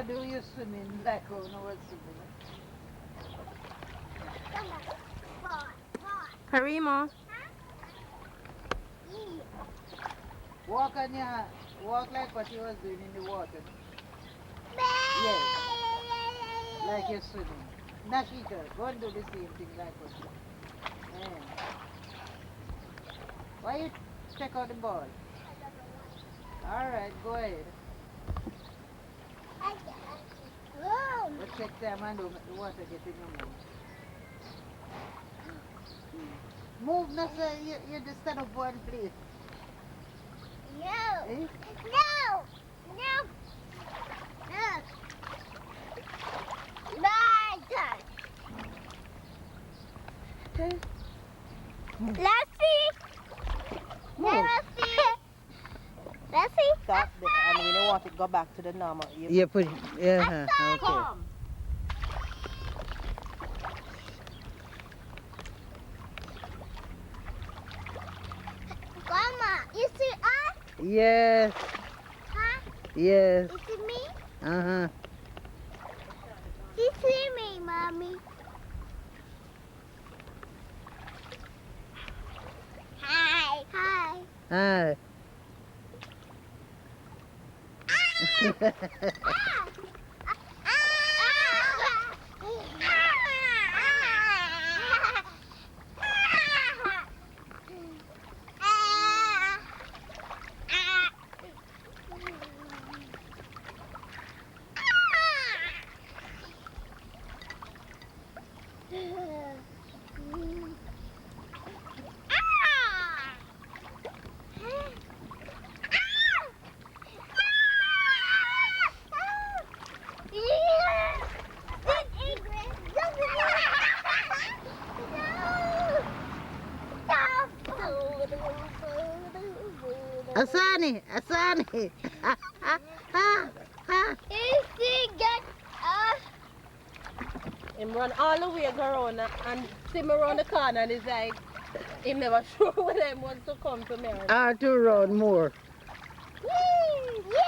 How do you swimming like how no one swimming? Karima. Walk on your walk like what you was doing in the water. Yes, like you're swimming. Nashika, go and do the same thing like what you. Yeah. Why you check out the ball? Alright, go ahead. But check time and don't make the water get in your mouth. Move, no sir, you just stand up one place. No. Eh? No. No. No. My turn. Move. Let's see. Move. Let's see. Let's see. Stop there. And when you want it, go back to the normal. You put yeah, okay. Come. Grandma, you see us? Yes, Huh? yes. You see me? Uh-huh. You see me, mommy? Hi. Hi. Hi. Asani, Asani. Him run all the way go around and see me around the corner and he's like, he never sure whether he wants to come to me. To run more. Yay!